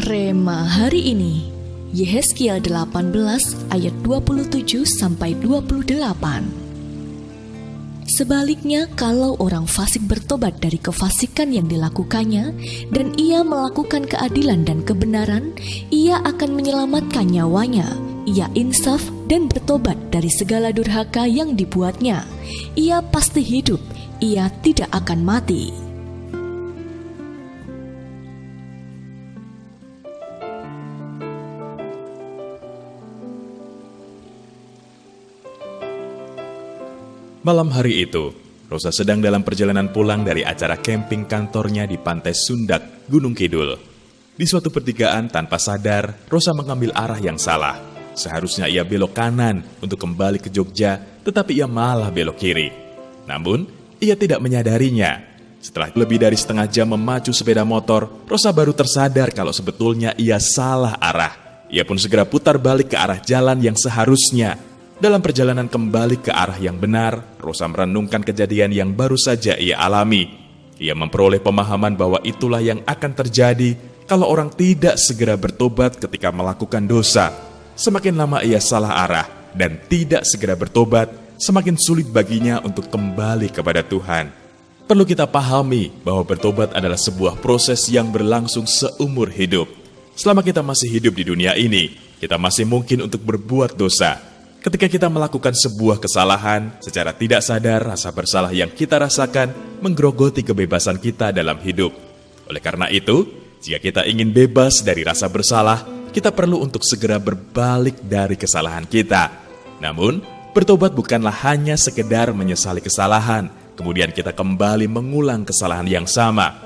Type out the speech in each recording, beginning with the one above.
Rema hari ini, Yehezkiel 18 ayat 27-28. Sebaliknya, kalau orang fasik bertobat dari kefasikan yang dilakukannya dan ia melakukan keadilan dan kebenaran, ia akan menyelamatkan nyawanya. Ia insaf dan bertobat dari segala durhaka yang dibuatnya. Ia pasti hidup, ia tidak akan mati. Malam hari itu, Rosa sedang dalam perjalanan pulang dari acara camping kantornya di Pantai Sundak, Gunung Kidul. Di suatu pertigaan tanpa sadar, Rosa mengambil arah yang salah. Seharusnya ia belok kanan untuk kembali ke Jogja, tetapi ia malah belok kiri. Namun, ia tidak menyadarinya. Setelah lebih dari setengah jam memacu sepeda motor, Rosa baru tersadar kalau sebetulnya ia salah arah. Ia pun segera putar balik ke arah jalan yang seharusnya. Dalam perjalanan kembali ke arah yang benar, Rosa merenungkan kejadian yang baru saja ia alami. Ia memperoleh pemahaman bahwa itulah yang akan terjadi kalau orang tidak segera bertobat ketika melakukan dosa. Semakin lama ia salah arah dan tidak segera bertobat, semakin sulit baginya untuk kembali kepada Tuhan. Perlu kita pahami bahwa bertobat adalah sebuah proses yang berlangsung seumur hidup. Selama kita masih hidup di dunia ini, kita masih mungkin untuk berbuat dosa. Ketika kita melakukan sebuah kesalahan, secara tidak sadar rasa bersalah yang kita rasakan menggerogoti kebebasan kita dalam hidup. Oleh karena itu, jika kita ingin bebas dari rasa bersalah, kita perlu untuk segera berbalik dari kesalahan kita. Namun, bertobat bukanlah hanya sekedar menyesali kesalahan, kemudian kita kembali mengulang kesalahan yang sama.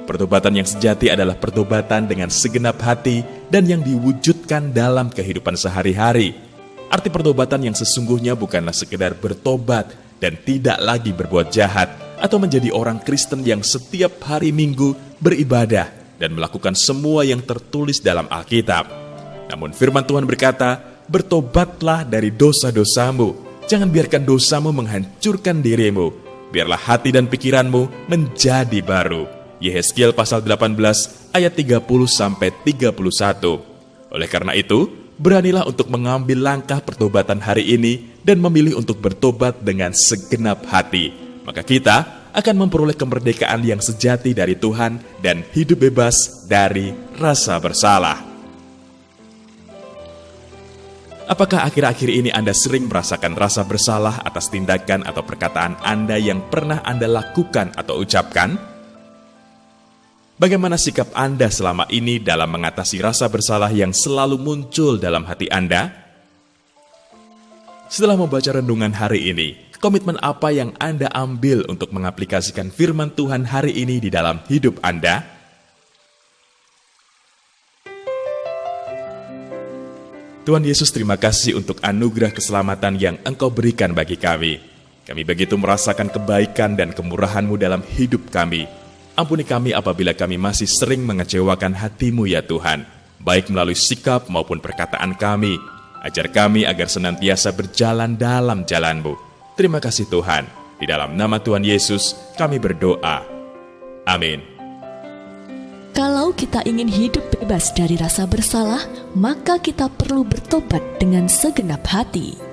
Pertobatan yang sejati adalah pertobatan dengan segenap hati dan yang diwujudkan dalam kehidupan sehari-hari. Arti pertobatan yang sesungguhnya bukanlah sekedar bertobat dan tidak lagi berbuat jahat atau menjadi orang Kristen yang setiap hari Minggu beribadah dan melakukan semua yang tertulis dalam Alkitab. Namun firman Tuhan berkata, bertobatlah dari dosa-dosamu. Jangan biarkan dosamu menghancurkan dirimu. Biarlah hati dan pikiranmu menjadi baru. Yehezkiel pasal 18 ayat 30-31. Oleh karena itu, beranilah untuk mengambil langkah pertobatan hari ini dan memilih untuk bertobat dengan segenap hati. Maka kita akan memperoleh kemerdekaan yang sejati dari Tuhan dan hidup bebas dari rasa bersalah. Apakah akhir-akhir ini Anda sering merasakan rasa bersalah atas tindakan atau perkataan Anda yang pernah Anda lakukan atau ucapkan? Bagaimana sikap Anda selama ini dalam mengatasi rasa bersalah yang selalu muncul dalam hati Anda? Setelah membaca renungan hari ini, komitmen apa yang Anda ambil untuk mengaplikasikan firman Tuhan hari ini di dalam hidup Anda? Tuhan Yesus, terima kasih untuk anugerah keselamatan yang Engkau berikan bagi kami. Kami begitu merasakan kebaikan dan kemurahan-Mu dalam hidup kami. Ampuni kami apabila kami masih sering mengecewakan hati-Mu ya Tuhan, baik melalui sikap maupun perkataan kami. Ajar kami agar senantiasa berjalan dalam jalan-Mu. Terima kasih Tuhan. Di dalam nama Tuhan Yesus kami berdoa. Amin. Kalau kita ingin hidup bebas dari rasa bersalah, maka kita perlu bertobat dengan segenap hati.